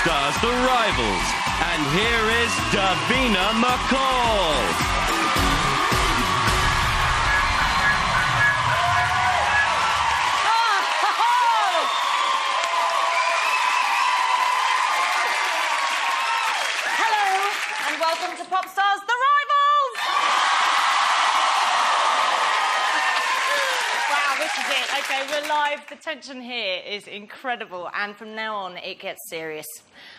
Popstars, The Rivals. And here is Davina McCall. Welcome to Popstars, The Rivals! Wow, this is it. OK, we're live. The tension here is incredible, and from now on, it gets serious.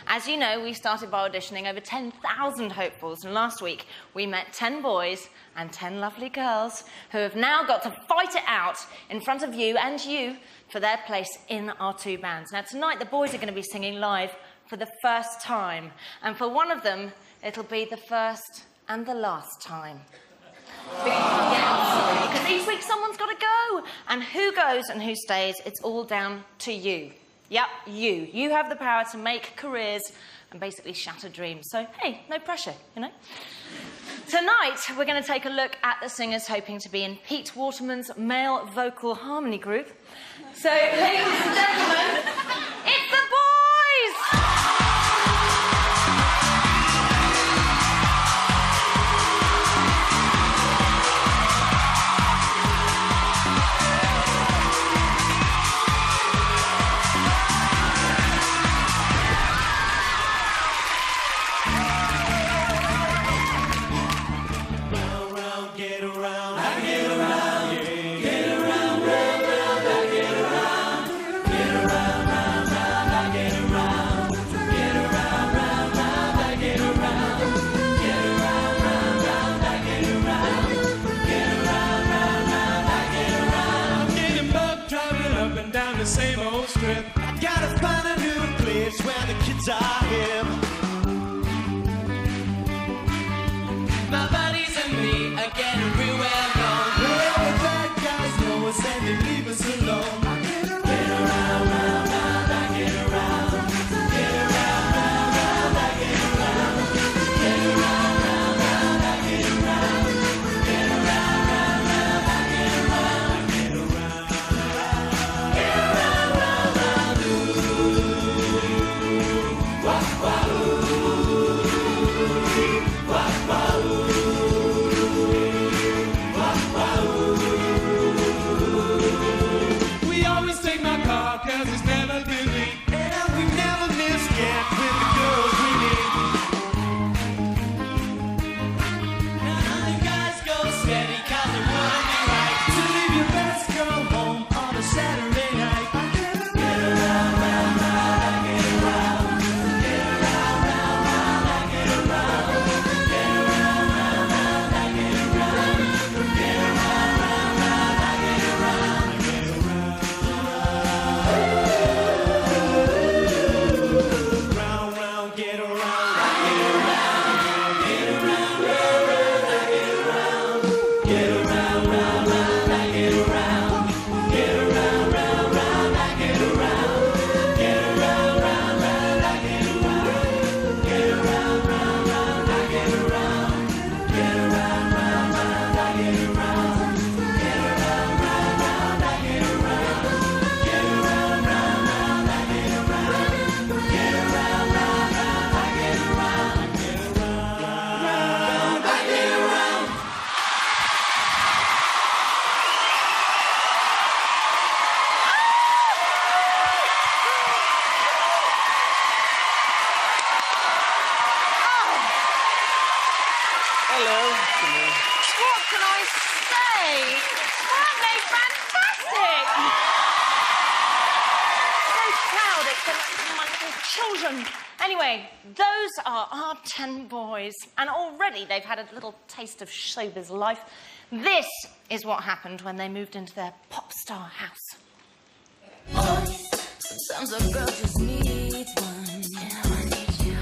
As you know, we started by auditioning over 10,000 hopefuls, and last week, we met 10 boys and 10 lovely girls who have now got to fight it out in front of you and you for their place in our two bands. Now, tonight, the boys are going to be singing live for the first time, and for one of them, it'll be the first and the last time. Because each week someone's got to go. And who goes and who stays, it's all down to you. Yep, you. You have the power to make careers and basically shatter dreams. So, hey, no pressure, you know? Tonight, we're going to take a look at the singers hoping to be in Pete Waterman's male vocal harmony group. So, ladies and gentlemen, it's the boys! The same old strip. I gotta find a new place where the kids are hip. My buddies and me are getting real well known. Where the bad guys know us and they leave us alone. I get around, round, round, I get around. Get around, round, round, I get around. Get around, round, round, I get around. Get around, round, round, I get around. I get around. We always take my car 'cause it's never been late, and we never miss yet with the girls we meet. And the guys go steady 'cause it wouldn't be right to leave your best girl home on a Saturday night. Get around, round, round, I get around. Get around, round, round, I get around. Get around, round, round, I get around. Get around, round, round, I get around. I get around. Round, round, get around. I get around. Get around, round, round, I get around. Get around, round, round, I get around. Get around, round, round, I get around. Get around, round, round, I get around. Get around, round, round, I get around. Get around, round, round, I get around. Get around, round, round, I get around. Get around, round, round, I get around. Get around, round, round, I get around. Get around, round, I get around. Hello. What can I say? Weren't they fantastic? So proud it's my little children. Anyway, those are our 10 boys, and already they've had a little taste of showbiz life. This is what happened when they moved into their pop star house. Sometimes a girl just needs one. Yeah, I need you.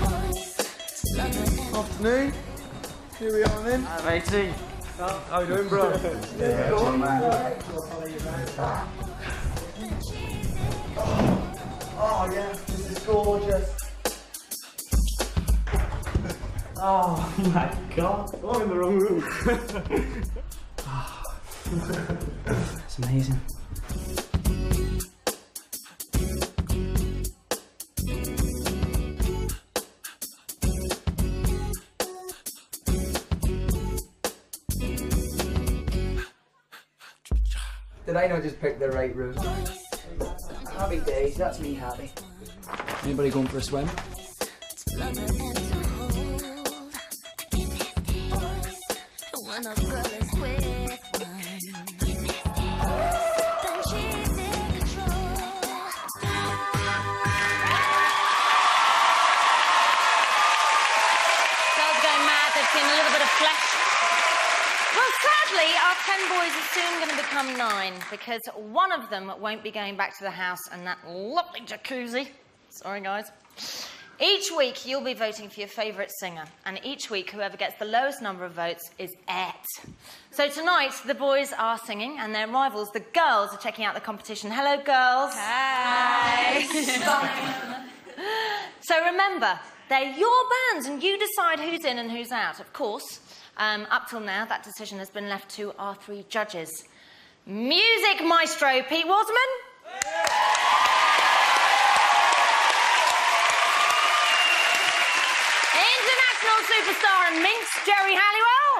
Afternoon. Here we are then. Hi, matey. How you doing, bro? Yeah, good man. Oh yeah, this is gorgeous. Oh my god. Oh, I'm in the wrong room. It's amazing. Did I not just pick the right room? Happy days, that's me happy. Anybody going for a swim? Love and to hold. When a girl is with one, then she's in control. Girls going mad, they've seen a little bit of flesh. Well, sadly, our 10 boys are soon going to become 9 because one of them won't be going back to the house and that lovely jacuzzi. Sorry, guys. Each week, you'll be voting for your favourite singer, and each week, whoever gets the lowest number of votes is it. So tonight, the boys are singing, and their rivals, the girls, are checking out the competition. Hello, girls. Hi. So remember, they're your bands, and you decide who's in and who's out. Of course, up till now, that decision has been left to our 3 judges. Music maestro, Pete Waterman. International superstar and minx, Jerry Halliwell.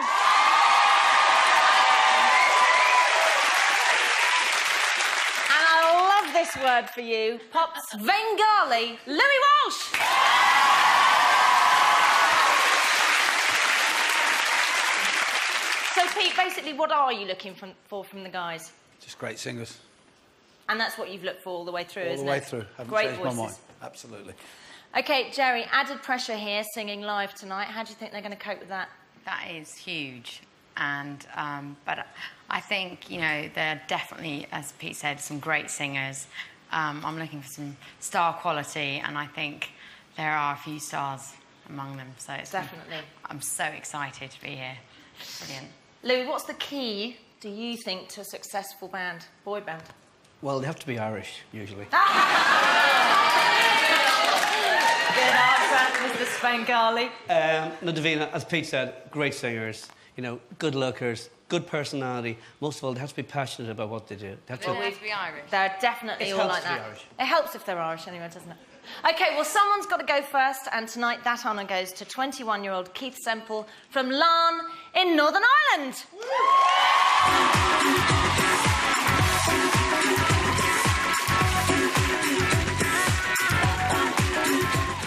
And I love this word for you, Pop's Bengali, Louis Walsh. So, Pete, basically, what are you looking for from the guys? Just great singers. And that's what you've looked for all the way through, isn't it? All the way through. Haven't Great changed voices. my mind. Absolutely. OK, Jerry, added pressure here, singing live tonight. How do you think they're going to cope with that? That is huge. And, but I think, you know, they're definitely, as Pete said, some great singers. I'm looking for some star quality, and I think there are a few stars among them. So it's Definitely. I'm so excited to be here. Brilliant. Louis, what's the key, do you think, to a successful band, boy band? Well, they have to be Irish, usually. Good answer, Mr. Spangali. No, Davina, as Pete said, great singers, you know, good lookers, good personality. Most of all, they have to be passionate about what they do. They have They have to be Irish. They're definitely It all helps like to be that. Irish. It helps if they're Irish anyway, doesn't it? OK, well, someone's got to go first, and tonight that honour goes to 21-year-old Keith Semple from Larne in Northern Ireland.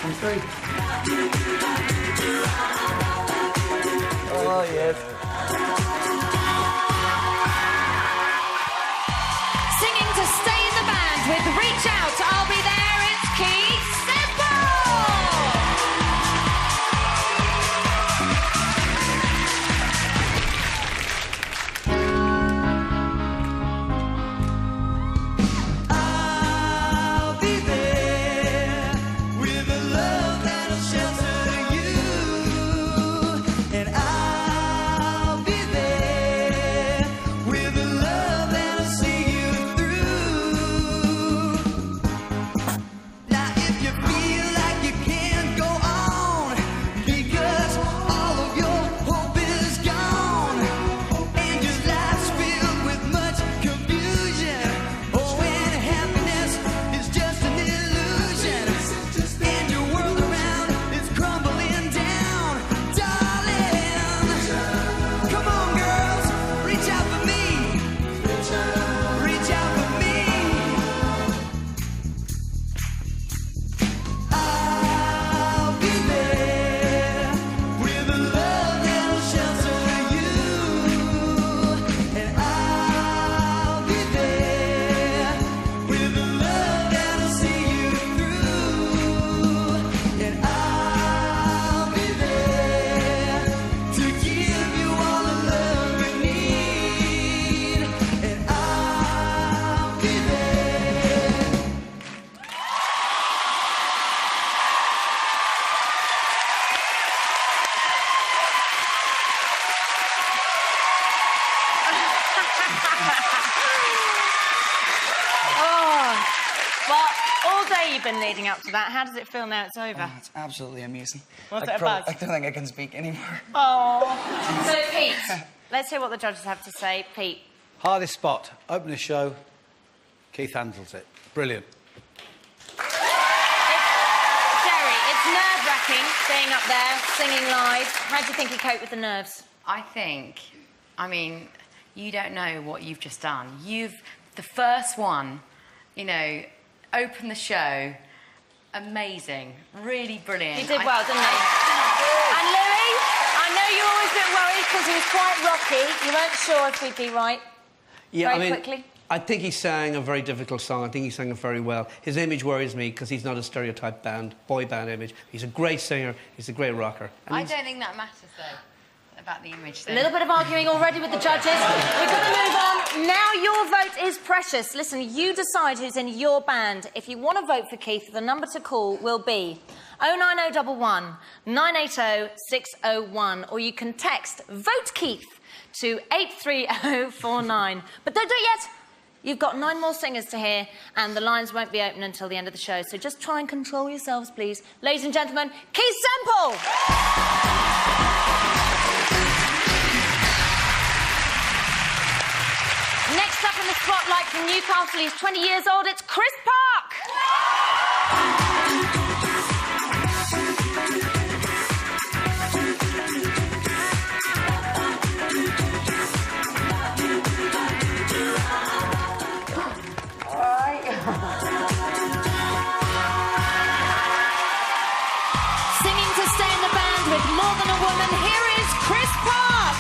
I'm free. Oh, yes. Singing to stay in the band with Reach Out, I'll Be There, it's Keith Semple! I'll be there with a love that'll shelter you, and I'll be there with a love that'll see you through. Now, if you feel like you can't go on because all of your hope is gone, and your life's filled with much confusion, oh, when happiness is just an illusion, and your world around is crumbling down, darling, come on, girls, reach out for me, reach out for me. I'll be there with a love that'll shelter you, and I'll be there with a love that'll see you through, and I'll be there to give you all the love you need, and I'll be there. Oh, well, all day you've been leading up to that. How does it feel now it's over? It's absolutely amazing. What's I it about? I don't think I can speak anymore. Oh. So, Pete, let's hear what the judges have to say. Pete. Hardest spot, open the show, Keith handles it. Brilliant. Jerry, it's nerve-wracking being up there, singing live. How do you think you cope with the nerves? I think, I mean, you don't know what you've just done. You've the first one, you know, opened the show. Amazing. Really brilliant. He did well, didn't he? And Louis, I know you're always a bit worried because he was quite rocky. You weren't sure if he'd be right. Yeah, Very quickly. I think he sang a very difficult song. I think he sang it very well. His image worries me because he's not a stereotype boy band image. He's a great singer. He's a great rocker. And I don't think that matters, though, about the image thing. A little bit of arguing already with the judges. We've got to move on. Now your vote is precious. Listen, you decide who's in your band. If you want to vote for Keith, the number to call will be 09011 980 601, or you can text Vote Keith to 83049. But don't do it yet. You've got 9 more singers to hear, and the lines won't be open until the end of the show, so just try and control yourselves, please. Ladies and gentlemen, Keith Semple! Next up in the spotlight from Newcastle, he's 20 years old, it's Chris Park! Singing to stay in the band with More Than a Woman, here is Chris Park!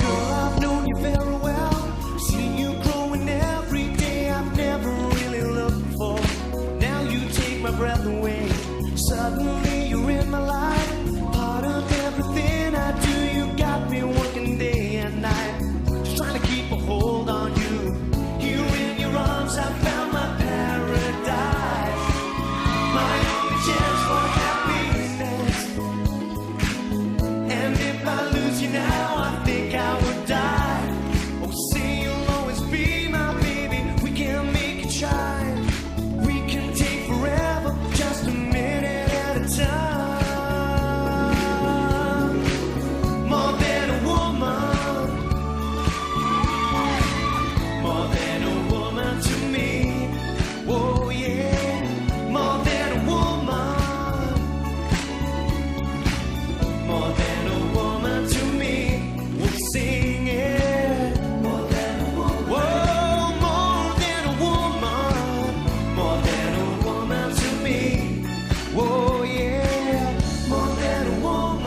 Girl, I've known you very well. Seen you growing every day. I've never really looked for. Now you take my breath away. Suddenly you're in my life. Part of everything I do. You got me working day and night. Just trying to keep a hold on you. Here in your arms I found my paradise. My only chance for happiness. And if I lose you now, I think I would die. Oh, say you'll always be my baby. We can make it shine. We can take forever, just a minute at a time. More than a woman. More than a woman to me. Oh, yeah. More than a woman. More than a woman to me. We'll sing it. More than a woman. Whoa, more than a woman. More than a woman to me. Whoa, yeah. More than a woman.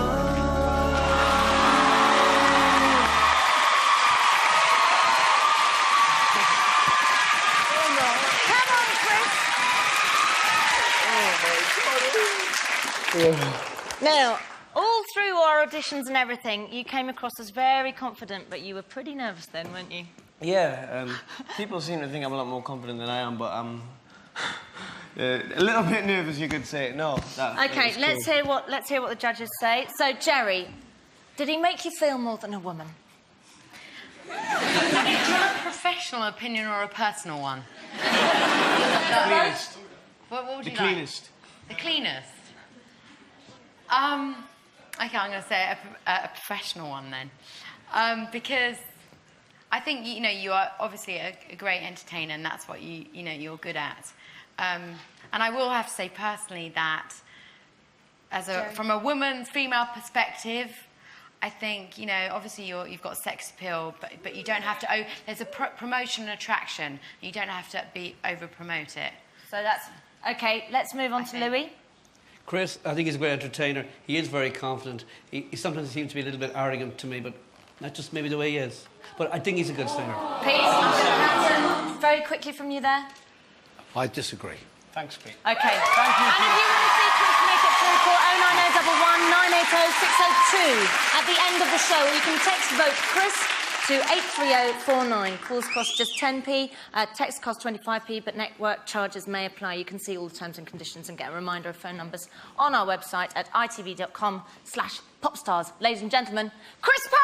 Come on, Chris! Now, all through our auditions and everything, you came across as very confident, but you were pretty nervous then, weren't you? Yeah, people seem to think I'm a lot more confident than I am, but I'm a little bit nervous, you could say. No. Okay, let's hear what the judges say. So, Jerry, did he make you feel more than a woman? Do you want a professional opinion or a personal one? Cleanest. What would The you cleanest. like? The cleanest? Okay, I'm going to say a professional one then. Because I think, you know, you are obviously a great entertainer and that's what you're good at. And I will have to say personally that from a woman, female perspective, I think, you know, obviously you've got sex appeal, but you don't have to... there's a promotion and attraction. You don't have to over-promote it. So that's... OK, let's move on to Louis. Chris, I think he's a great entertainer. He is very confident. He sometimes seems to be a little bit arrogant to me, but that's just maybe the way he is. But I think he's a good singer. Pete, very quickly from you there. I disagree. Thanks, Pete. OK. Thank you. And if you want to see Chris make it through, call 09011 980 602 at the end of the show, or you can text Vote Chris to 83049. Calls cost just 10p, text cost 25p, but network charges may apply. You can see all the terms and conditions and get a reminder of phone numbers on our website at itv.com/popstars. Ladies and gentlemen, Chris Park!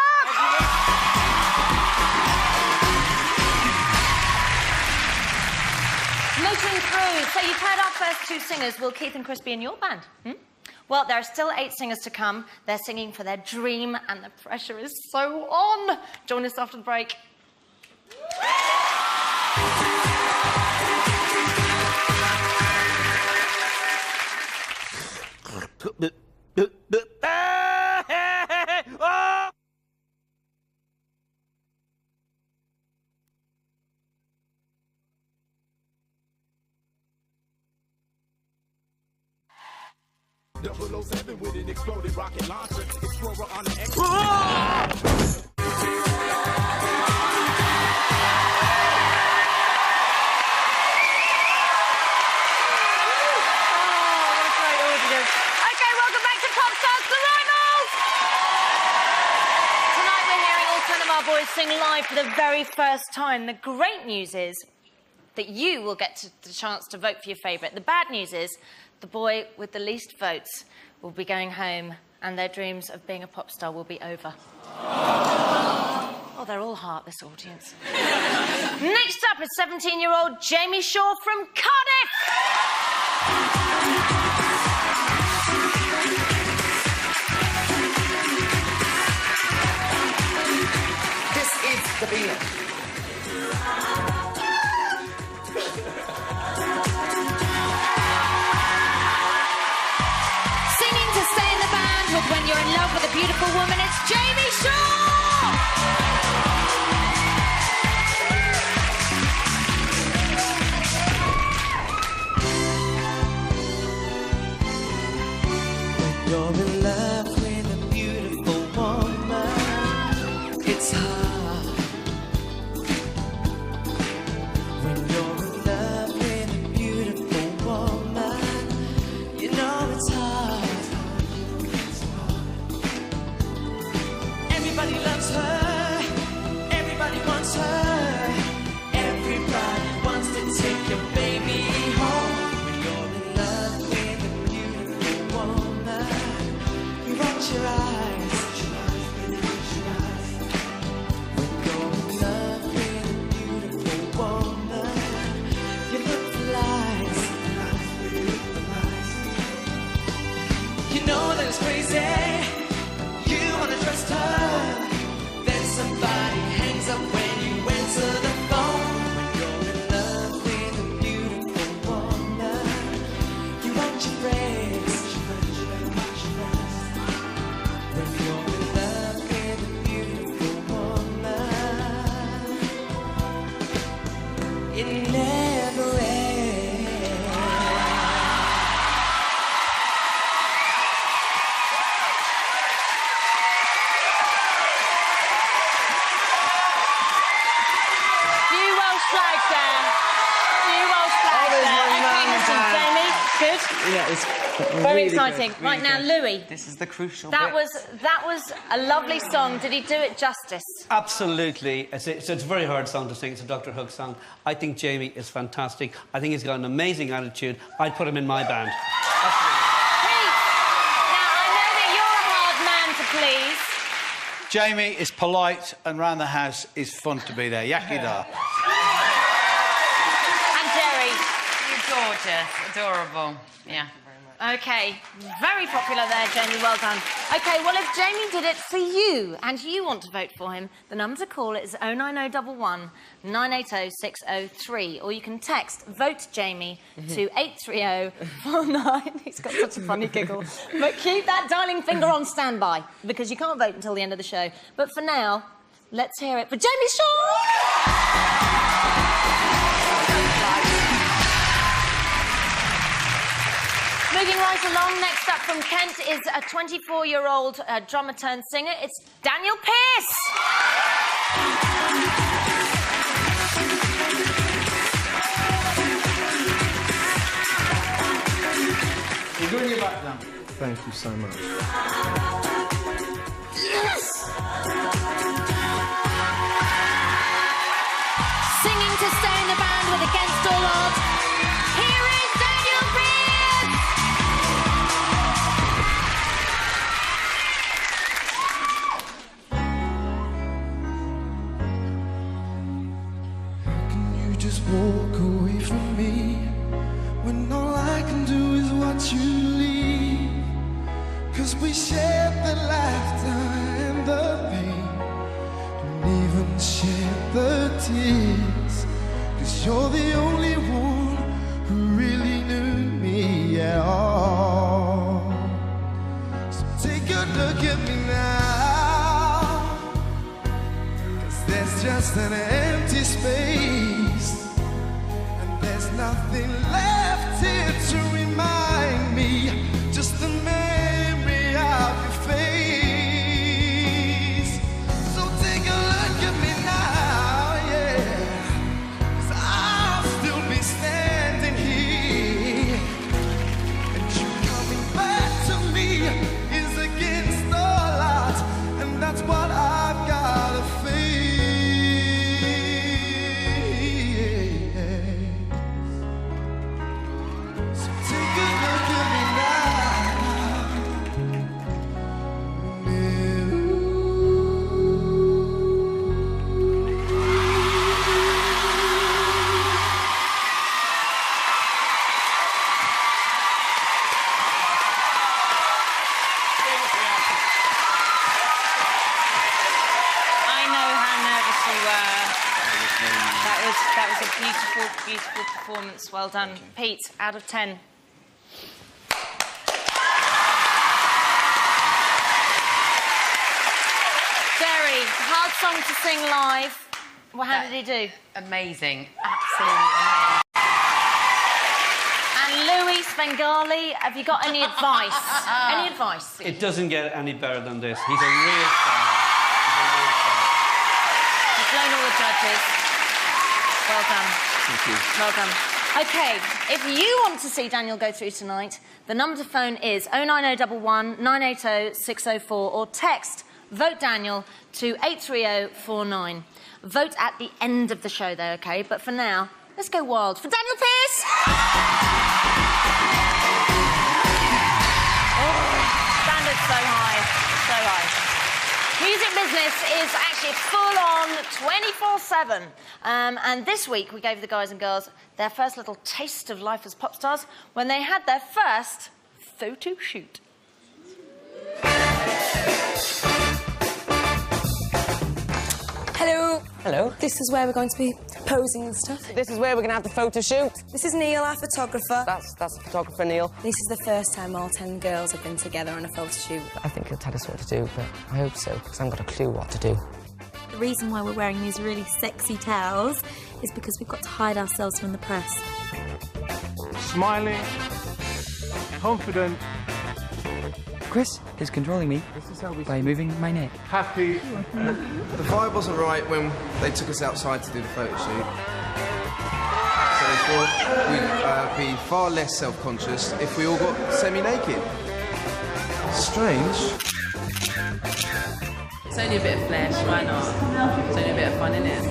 Motoring through. So you've heard our first 2 singers. Will Keith and Chris be in your band? Well, there are still 8 singers to come. They're singing for their dream, and the pressure is so on. Join us after the break. 007 with an exploded rocket launcher. Explorer on the X. Okay, welcome back to Popstars, The Rivals! Tonight we're hearing all 10 of our boys sing live for the very first time. The great news is that you will get the chance to vote for your favourite. The bad news is the boy with the least votes will be going home and their dreams of being a pop star will be over. Oh, they're all heart, this audience. Next up is 17-year-old Jamie Shaw from Cardiff! This is Davina. Singing to stay in the band with When You're in Love with a Beautiful Woman, it's Jamie Shaw! You're in love with a beautiful woman. It's hard. When you're in love with a beautiful woman, you know it's hard. Everybody loves her. Everybody wants her. Everybody wants to take your baby home. When you're in love with a beautiful woman, you watch your eyes. When you're in love with a beautiful woman, you look for lies. You know that it's crazy. You wanna trust her. Then somebody hangs up when you answer the phone. When you're in love with a beautiful woman, you want your friends. When you're in love with a beautiful woman, it never ends. Few Welsh flags there. Few Welsh flags there's there. one Okay, man listen, down. Jamie, good. Yeah, it's Very exciting. Right now, Louis. This is the crucial That bit. was a lovely song. Did he do it justice? Absolutely. It's a very hard song to sing. It's a Dr. Hook song. I think Jamie is fantastic. I think he's got an amazing attitude. I'd put him in my band. Pete, now I know that you're a hard man to please. Jamie is polite and round the house is fun to be there. Yakida. And Jerry. You're gorgeous, adorable. Yeah. Okay, very popular there, Jamie. Well done. Okay, well, if Jamie did it for you and you want to vote for him, the number to call is 09011 980 603, or you can text Vote Jamie to 83049. He's got such a funny giggle. But keep that dialing finger on standby because you can't vote until the end of the show. But for now, let's hear it for Jamie Shaw. Moving right along, next up from Kent is a 24-year-old drummer turned singer. It's Daniel Pearce. You're doing your back down. Thank you so much. Singing to stay in the band with Against All Odds. Here is Daniel Pearce. Can you just walk away from me when all I can do is watch you leave? 'Cause we shared the laughter and the pain, and even shared the tears. 'Cause you're the only one So take a look at me now. That was a beautiful, beautiful performance. Well done. Pete, out of 10. Jerry, hard song to sing live. Well, how did he do? Amazing. Absolutely amazing. And Louis Bengali, have you got any advice? Any advice? It doesn't get any better than this. He's a real star. He's a real star. You've blown all the judges. Well done. Thank you. Well done. OK, if you want to see Daniel go through tonight, the number to phone is 09011 980 604 or text Vote Daniel to 83049. Vote at the end of the show, though, OK? But for now, let's go wild for Daniel Pearce! Oh, standards so high, so high. Music business is actually full on 24/7. And this week we gave the guys and girls their first little taste of life as pop stars when they had their first photo shoot. Hello. Hello. This is where we're going to be posing and stuff. This is where we're going to have the photo shoot. This is Neil, our photographer. That's photographer Neil. This is the first time all 10 girls have been together on a photo shoot. I think he'll tell us what to do, but I hope so, because I haven't got a clue what to do. The reason why we're wearing these really sexy towels is because we've got to hide ourselves from the press. Smiling, confident. Chris is controlling me by moving my neck. Happy. The vibe wasn't right when they took us outside to do the photo shoot. So we thought we'd be far less self-conscious if we all got semi-naked. Strange. It's only a bit of flesh, why not? It's only a bit of fun, isn't it?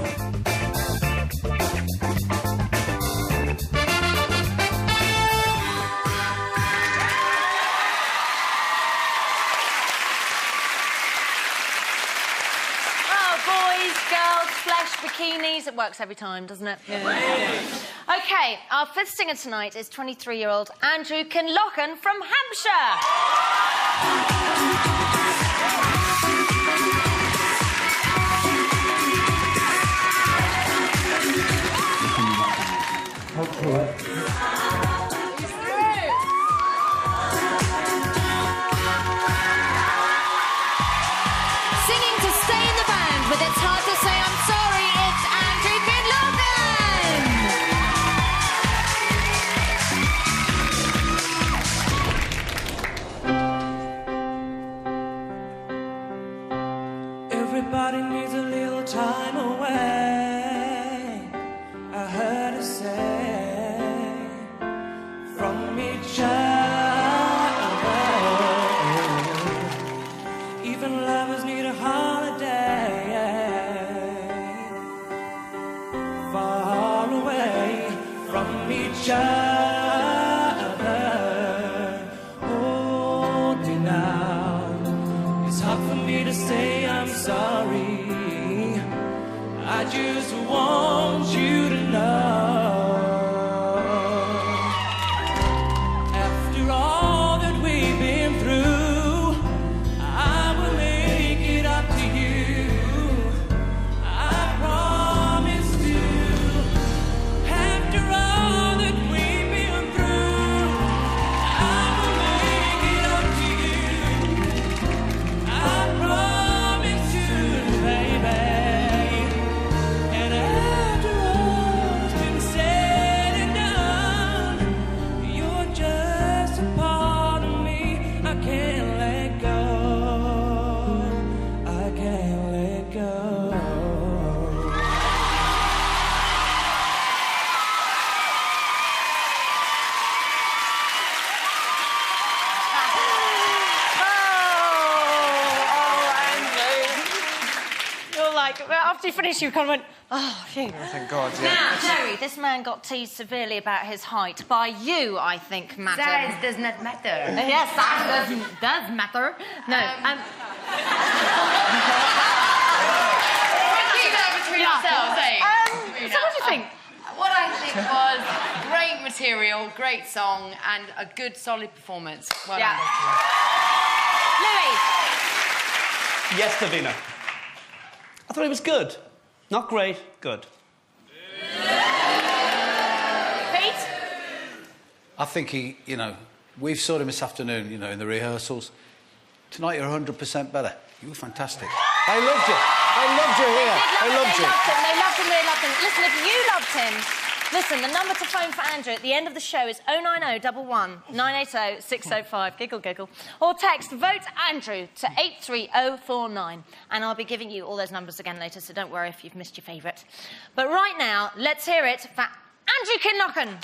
Bikinis, it works every time, doesn't it? Yeah. OK, our fifth singer tonight is 23-year-old Andrew Kinlochen from Hampshire. Singing to stay in the band with It's Hard to Say I'm Sorry, it's Andrew Kinlochen. Everybody needs a little time away, I heard her say, from each other. Even lovers need a holiday, far away from each other. Hold me now, it's hard for me to say I'm sorry. I just want you to know, after all that we've been through, I will make it up to you. I promise to. After all that we've been through, I will make it up to you. I promise to, baby. And after after you finished, you kind of went, oh, phew. Oh, thank God, yeah. Now, Jerry, this man got teased severely about his height by you, I think, madam. Size does not matter. Yes, size does matter. No, Keep that between ourselves, eh? So what do you think? What I think was great material, great song, and a good, solid performance. Well done. Louis. Yes, Davina. I thought it was good. Not great, good. Pete? I think he, you know, we've saw him this afternoon, you know, in the rehearsals. Tonight you're 100% better. You were fantastic. I loved you. I loved you here. I loved you. They loved him. Listen, if you loved him, listen, the number to phone for Andrew at the end of the show is 090 11 980 605. Giggle, giggle. Or text Vote Andrew to 83049. And I'll be giving you all those numbers again later, so don't worry if you've missed your favourite. But right now, let's hear it for Andrew Kinlochen.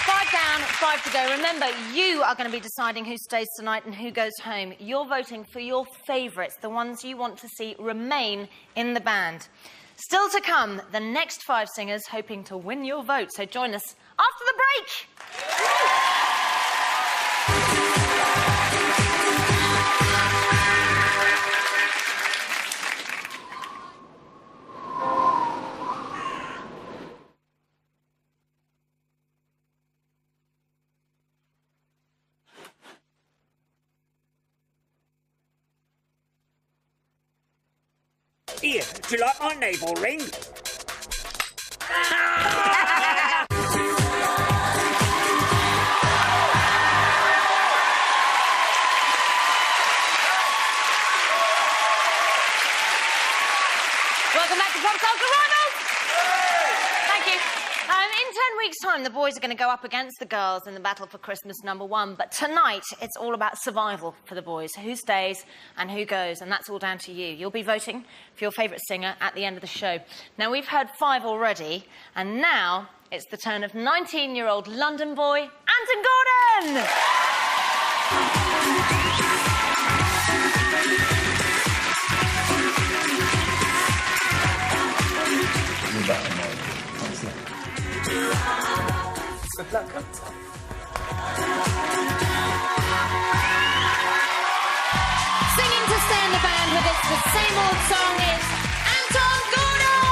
5 down, 5 to go. Remember, you are going to be deciding who stays tonight and who goes home. You're voting for your favourites, the ones you want to see remain in the band. Still to come, the next 5 singers hoping to win your vote. So join us after the break. Ian, do you like my navel ring? Welcome back to Popstars Rivals! Thank you. In 10 weeks' time, the boys are going to go up against the girls in the battle for Christmas #1. But tonight, it's all about survival for the boys. Who stays and who goes, and that's all down to you. You'll be voting for your favourite singer at the end of the show. Now, we've heard 5 already, and now it's the turn of 19-year-old London boy, Anton Gordon! Good luck. Singing to stay in the band with us, the same old song is Anton Gordon!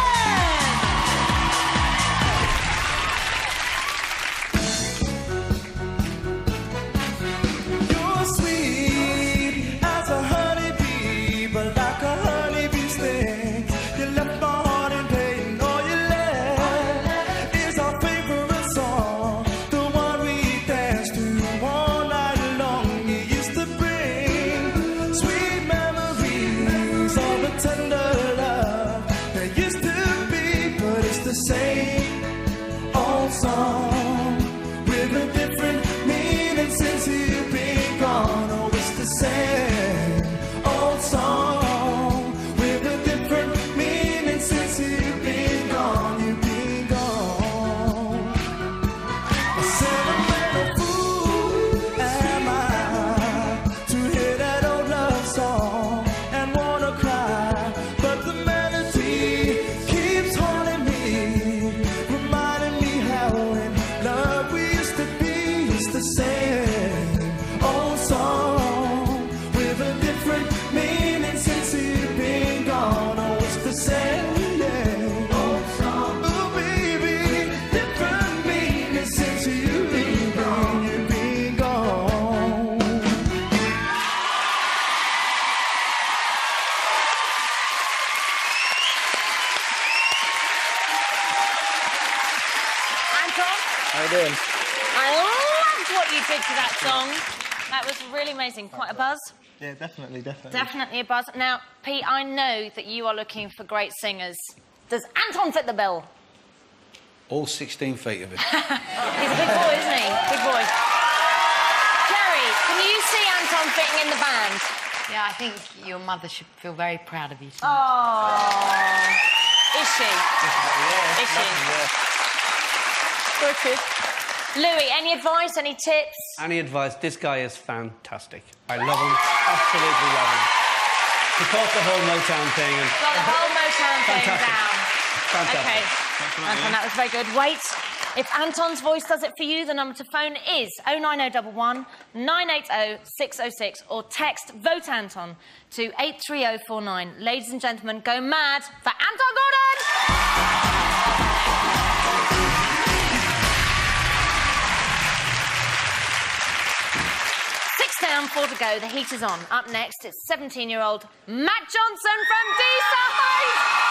You're sweet as a honeybee, but like a honeybee sting. You left my heart in pain, all you left is our favorite song, the one we danced to all night long. You used to bring sweet memories of a tender love that used to be, but it's the same old song with a different meaning since you've been gone. Oh, it's the same old song with a different meaning since you've been gone. You've been gone. A sentimental fool am I to hear that old love song and wanna cry, but the melody keeps haunting me, reminding me how in love we used to be. It's the same old song with a different meaning since you've been gone. Oh, it's the same old song. Oh, baby, different meaning since you've been gone. You've been gone. Anton, How you doing? I loved what you did to that song. That was really amazing. Quite a buzz. Yeah, definitely. Definitely a buzz. Now, Pete, I know that you are looking for great singers. Does Anton fit the bill? All 16 feet of it. He's a big boy, isn't he? Big boy. Jerry, can you see Anton fitting in the band? Yeah, I think your mother should feel very proud of you. Oh. Is she? Is she? Wicked. Louis, any advice, any tips? Any advice? This guy is fantastic. I love him. Absolutely love him. He caught the whole Motown thing. And Got the whole Motown thing Fantastic. down. Fantastic. Okay. Anton, that was very good. Wait. If Anton's voice does it for you, the number to phone is 09011 980 606 or text Vote Anton to 83049. Ladies and gentlemen, go mad for Anton Gordon! 6 down, 4 to go. The heat is on. Up next, it's 17-year-old Matt Johnson from D-Side!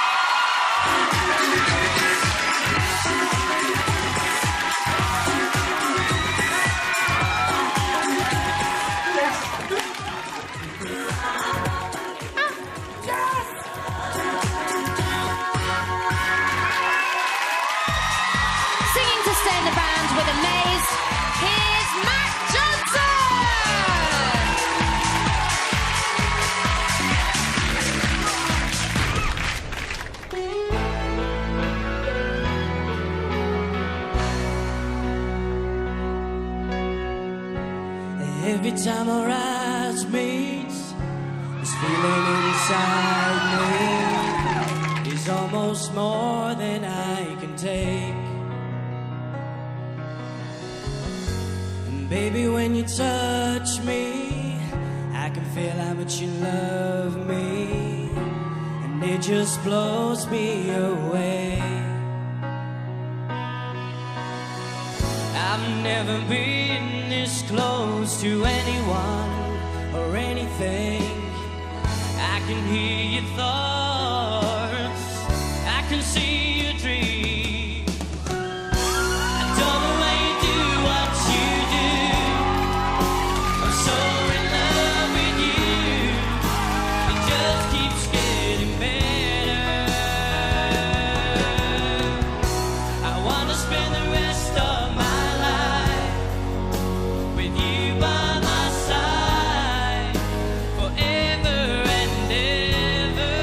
Singing to stay in the band with Amaze, here's Matt Johnson! Every time our eyes meet, this feeling inside me is almost more than I can take. And baby, when you touch me, I can feel how much you love me, and it just blows me away. I've never been this close to anyone or anything. I can hear your thoughts, I can see your dream. I don't know why you do what you do. I'm so in love with you. It just keeps getting better. I wanna spend the rest of my with you by my side forever and ever.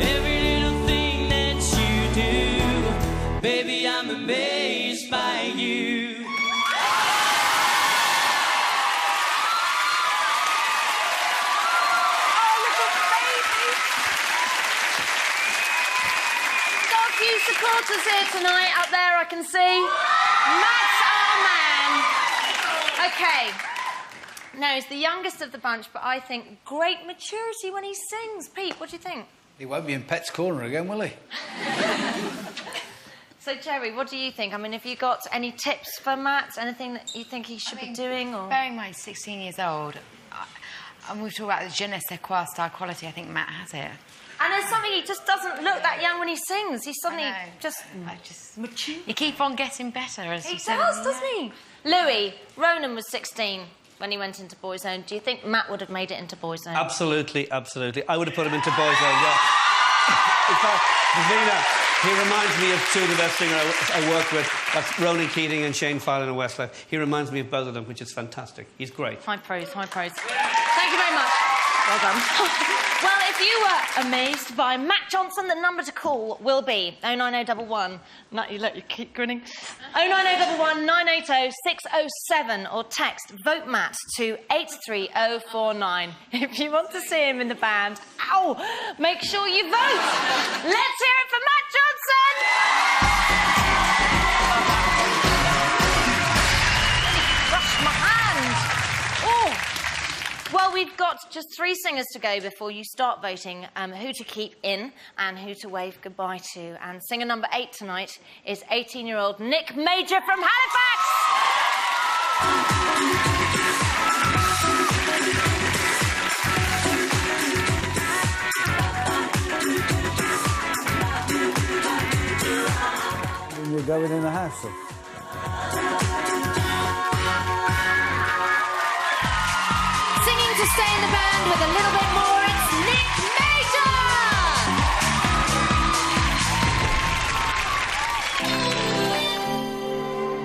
Every little thing that you do, baby, I'm amazed by you. Got a few supporters here tonight, up there I can see. Matt's our man. Okay. Now, he's the youngest of the bunch, but I think great maturity when he sings. Pete, what do you think? He won't be in Pet's Corner again, will he? So, Jerry, what do you think? I mean, have you got any tips for Matt? Anything that you think he should be doing? Or Bearing in mind, 16 years old, and we've talked about the je ne sais quoi star quality, I think Matt has it. And there's something, he just doesn't look that young when he sings. He's suddenly just mature. You keep on getting better, as He you said. does, doesn't he? Louis, Ronan was 16 when he went into Boys Own. Do you think Matt would have made it into Boys Own? Absolutely, absolutely. I would have put him into Boys Own, yeah. In fact, Davina, he reminds me of two of the best singers I worked with. That's Ronan Keating and Shane Fallon in Westlife. He reminds me of both of them, which is fantastic. He's great. High praise, high praise. Thank you very much. Well done. Well, if you were amazed by Matt Johnson, the number to call will be 09011. No, you keep grinning. 09011 980 607 or text Vote Matt to 83049. If you want to see him in the band, make sure you vote. Let's hear it for Matt Johnson. Brush my hand. Oh. Well, we've got just 3 singers to go before you start voting who to keep in and who to wave goodbye to. And singer number 8 tonight is 18-year-old Nick Major from Halifax! When you're going in the house, then. To stay in the band with a little bit more, it's Nick Major!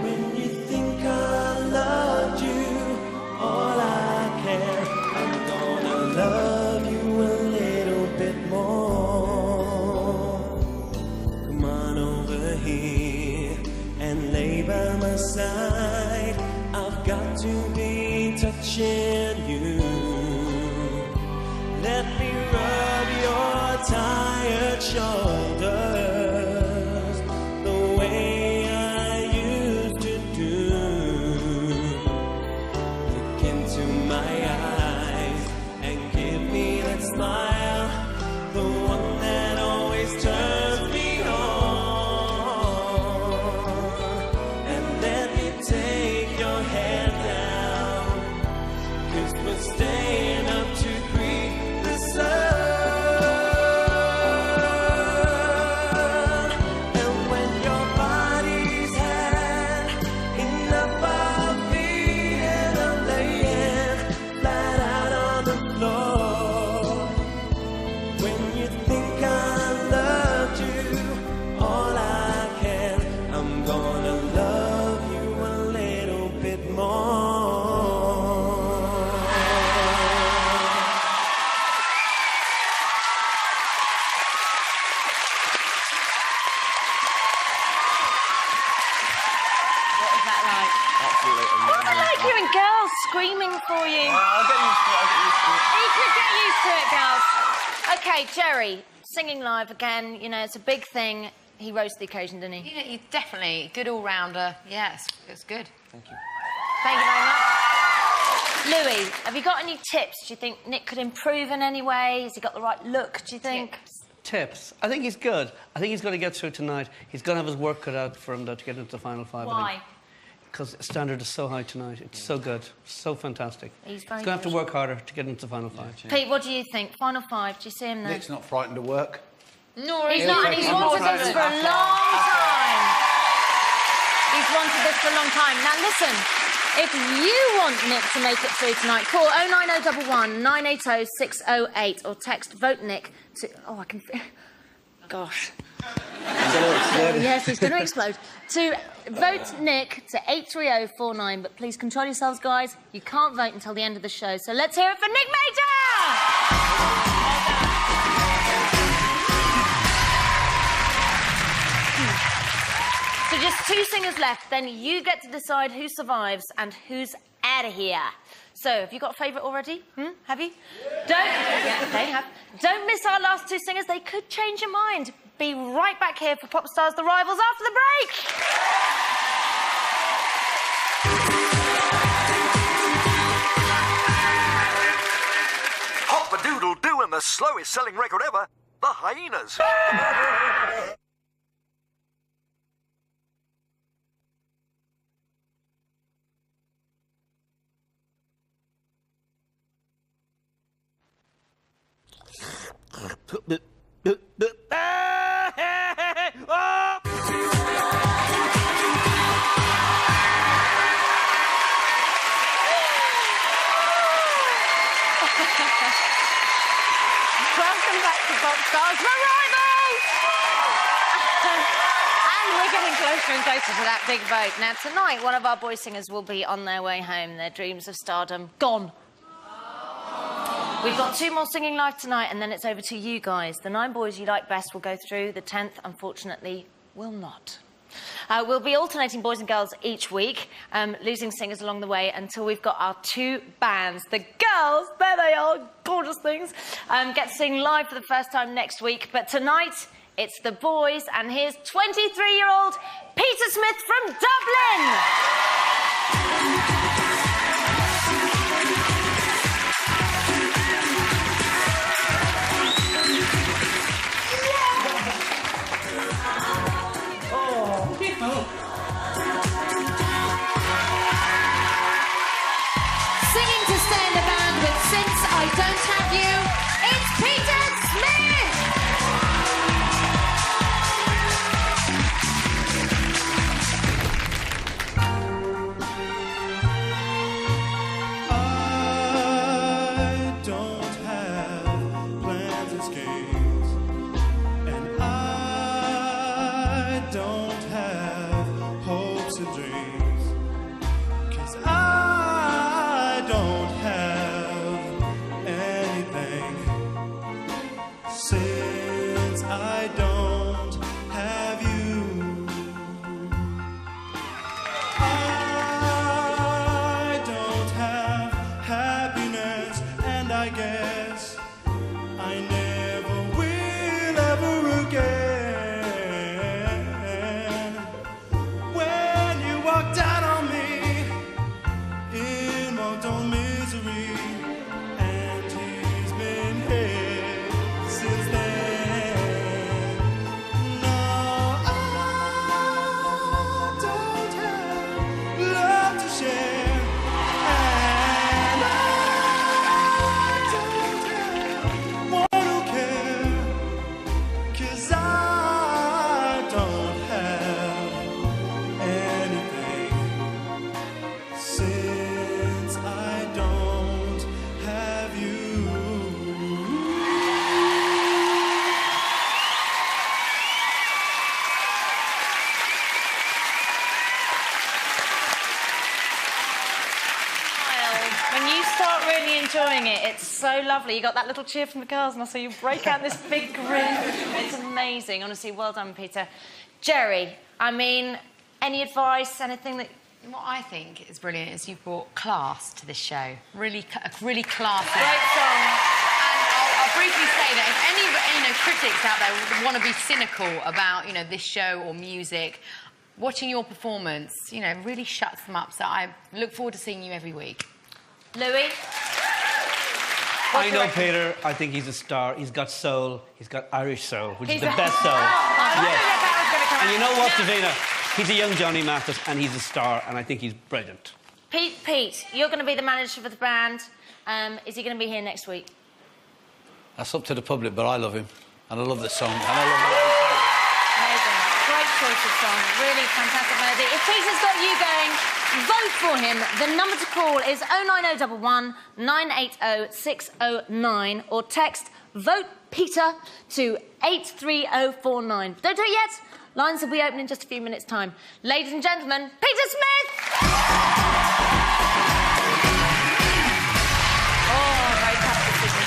When you think I loved you, all I care, I'm gonna love you a little bit more. Come on over here and lay by shoulders the way I used to do. Look into my eyes and give me that smile, the one that always turns me on. And let me take your hand down, 'cause we're staying up to greet the sun. Screaming for you. I'll get used to it, You could get used to it, girls. Okay, Jerry, singing live again, you know, it's a big thing. He rose to the occasion, didn't he? Yeah, he's definitely good all-rounder. Yes, it's good. Thank you. Thank you very much. Louis, have you got any tips? Do you think Nick could improve in any way? Has he got the right look, do you think? Tips. I think he's good. I think he's going to get through tonight. He's going to have his work cut out for him, though, to get into the final five. Why? Because the standard is so high tonight. It's so good. So fantastic. He's very going to have to good. work harder to get into the final five. Pete, what do you think? Final five, do you see him there? Nick's not frightened to work. No, he's not, and he's wanted this for a long time. He's wanted this for a long time. Now, listen, if you want Nick to make it through tonight, call 09011 980 608 or text Vote Nick to... Oh, I can... Gosh. Yes, he's going to explode. To Vote Nick to 83049, but please control yourselves, guys. You can't vote until the end of the show. So let's hear it for Nick Major! So just two singers left, then you get to decide who survives and who's out of here. So, have you got a favourite already? Have you? Yeah, they have. Don't miss our last two singers. They could change your mind. Be right back here for Popstars The Rivals after the break. Hop-a-doodle-doo and the slowest selling record ever, The Hyenas. Welcome back to Popstars The Rivals! And we're getting closer and closer to that big vote. Now, tonight, one of our boy singers will be on their way home. Their dreams of stardom gone. We've got two more singing live tonight, and then it's over to you guys. The 9 boys you like best will go through. The 10th, unfortunately, will not. We'll be alternating boys and girls each week, losing singers along the way until we've got our 2 bands. The girls, there they are, gorgeous things, get to sing live for the first time next week. But tonight, it's the boys, and here's 23-year-old Peter Smith from Dublin. Singing to stay in the band with Since I Don't Have You, it's Peter Smith! I don't have plans and schemes, and I don't have hopes and dreams, 'cause I don't have anything, since I don't have you. I don't have happiness, and I guess I never will ever It's so lovely. You got that little cheer from the girls, and I saw you break out this big grin. It's amazing. Honestly, well done, Peter. Jerry, I mean, any advice, anything that... What I think is brilliant is you've brought class to this show. Really classy. Great song. And I'll briefly say that if any critics out there want to be cynical about, this show or music, watching your performance, really shuts them up. So I look forward to seeing you every week. Louis? I know Peter. I think he's a star. He's got soul. He's got Irish soul, which is the best soul. And you know what, Davina? He's a young Johnny Mathis, and he's a star, and I think he's brilliant. Pete, you're going to be the manager for the band. Is he going to be here next week? That's up to the public, but I love him. And I love the song. And I love Amazing. Great choice of song. Really fantastic melody. If Peter's got you going, vote for him. The number to call is 09011 980 609 or text VOTE PETER to 83049. Don't do it yet. Lines will be open in just a few minutes' time. Ladies and gentlemen, Peter Smith! Oh, very tough decision.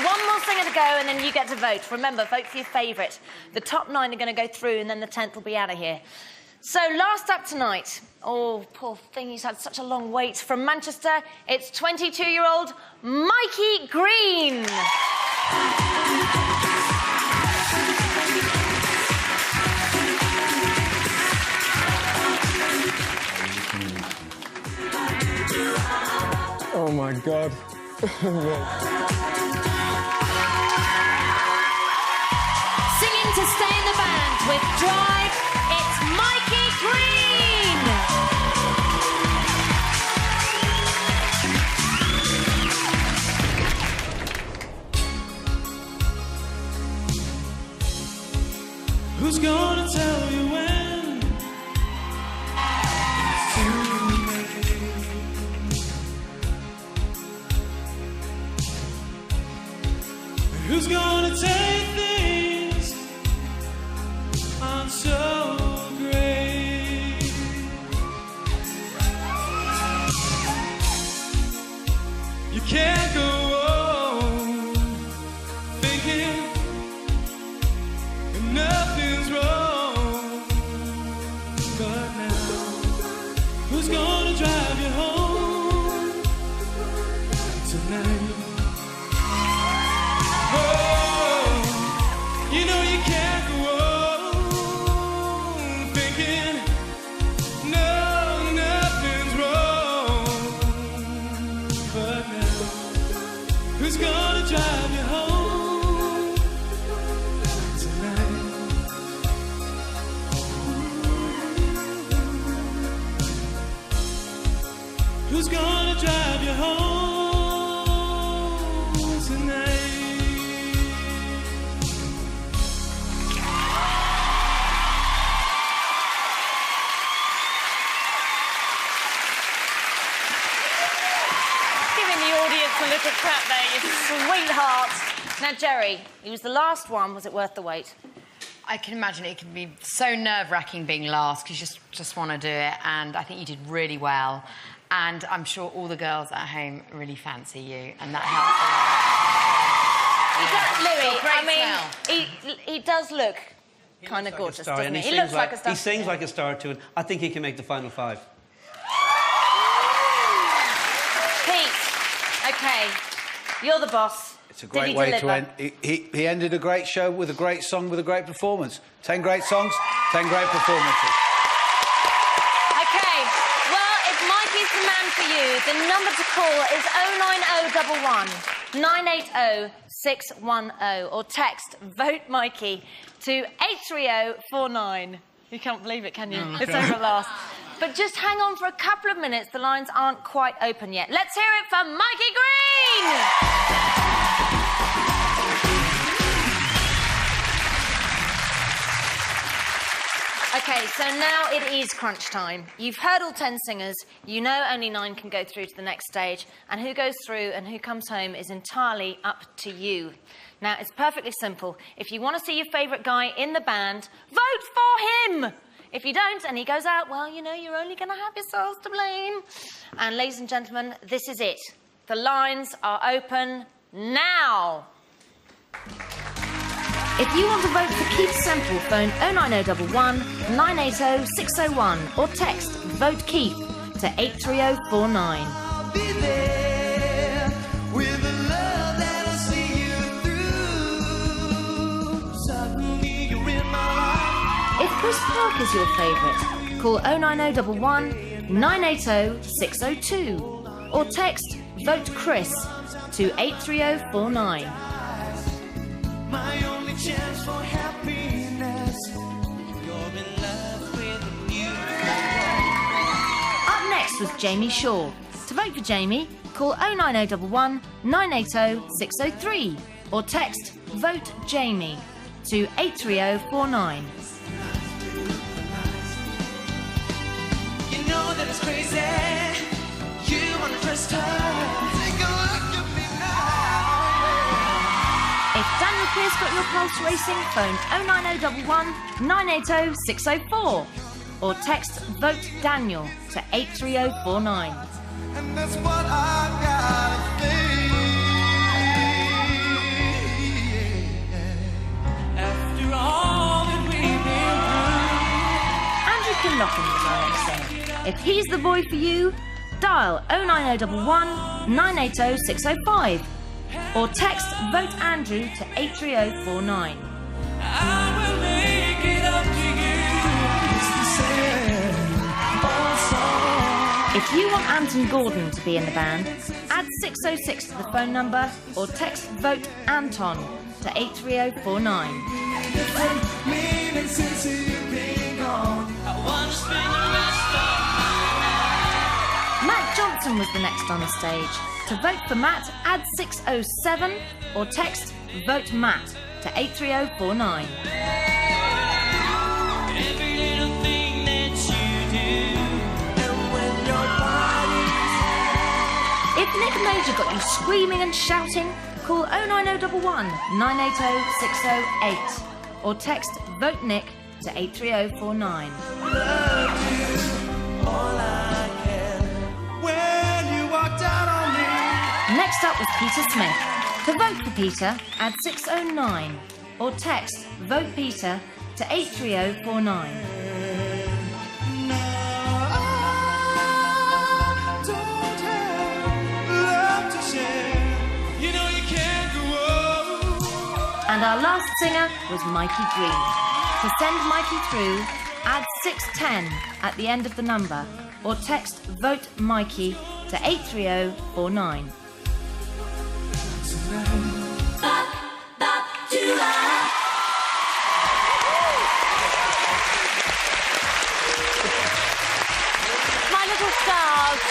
One more singer to go, and then you get to vote. Remember, vote for your favourite. The top 9 are going to go through, and then the 10th will be out of here. So, last up tonight... Oh, poor thing, he's had such a long wait. From Manchester, it's 22-year-old Mikey Green. Oh my God. Singing to stay in the band with Drive, it's Mikey Green! Who's gonna tell you when? Who's gonna take things on so great? You can't go on thinking nothing's wrong, but now who's gonna drive you home tonight? You know you can't go on thinking nothing's wrong, but now who's gonna drive you home tonight? Who's gonna drive you home tonight? A little clap there, you sweetheart. Now, Jerry, he was the last one. Was it worth the wait? I can imagine it can be so nerve-wracking being last because you just want to do it, and I think you did really well. And I'm sure all the girls at home really fancy you, and that helps a lot. Louis, I mean, he does look kind of gorgeous, doesn't he? He looks like a star. He sings like a star too, and I think he can make the final 5. OK, you're the boss. It's a great way to end. He ended a great show with a great song, with a great performance. 10 great songs, 10 great performances. OK, well, if Mikey's the man for you, the number to call is 09011 980 610 or text VOTE Mikey to 83049. You can't believe it, can you? No, it's over at last. But just hang on for a couple of minutes. The lines aren't quite open yet. Let's hear it for Mikey Green! OK, so now it is crunch time. You've heard all 10 singers. You know only 9 can go through to the next stage. And who goes through and who comes home is entirely up to you. Now, it's perfectly simple. If you want to see your favourite guy in the band, vote for him! If you don't, and he goes out, well, you know, you're only going to have yourselves to blame. And, ladies and gentlemen, this is it. The lines are open now. If you want to vote for Keith Semple, phone 09011 980 601 or text Vote Keith to 83049. If Chris Park is your favourite, call 09011 980 602 or text Vote Chris to 83049. My only chance for happiness. You're in love with me. Up next was Jamie Shaw. To vote for Jamie, call 09011 980 603 or text Vote Jamie to 83049. You know that it's crazy. You want the first time. Take a look at me now. If Daniel Pierce got your pulse racing, phone 09011 980 604 or text Vote Daniel to 83049. And that's what I gotta think. After all that we've been through. Andrew Kinlochen was our next singer. If he's the boy for you, dial 09011 980 605 or text Vote Andrew to 83049. I will make it up to you. It's the same old song. If you want Anton Gordon to be in the band, add 606 to the phone number or text Vote Anton to 83049. Meaning since you've been gone, I wanna spend the rest of Matt Johnson was the next on the stage. To vote for Matt, add 607 or text Vote Matt to 83049. every little thing that you do. And when your body's If Nick Major got you screaming and shouting, call 09011 980 608 or text Vote Nick to 83049. all I can. When you walked out on me. Next up was Peter Smith. To vote for Peter, add 609 or text Vote Peter to 83049. And our last singer was Mikey Green. To send Mikey through, add 610 at the end of the number or text Vote Mikey to 83049. My little stars.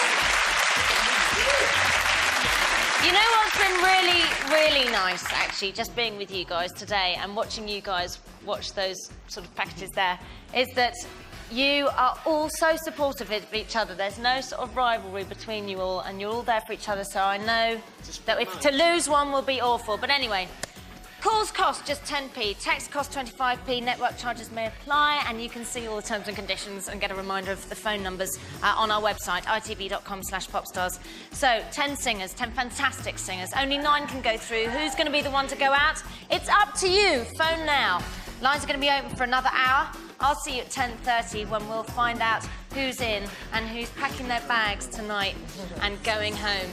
You know what's been really, really nice, actually, just being with you guys today and watching you guys watch those sort of packages there, is that you are all so supportive of each other. There's no sort of rivalry between you all, and you're all there for each other, so I know that if to lose one will be awful. But anyway, calls cost just 10p, text cost 25p, network charges may apply, and you can see all the terms and conditions and get a reminder of the phone numbers on our website, itv.com/popstars. So, 10 singers, 10 fantastic singers. Only 9 can go through. Who's going to be the one to go out? It's up to you. Phone now. Lines are going to be open for another hour. I'll see you at 10:30 when we'll find out who's in and who's packing their bags tonight and going home.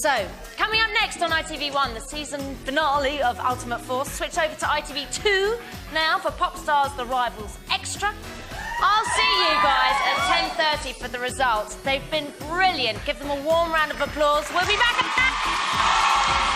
So, coming up next on ITV1, the season finale of Ultimate Force. Switch over to ITV2 now for Popstars The Rivals Extra. I'll see you guys at 10:30 for the results. They've been brilliant. Give them a warm round of applause. We'll be back at that.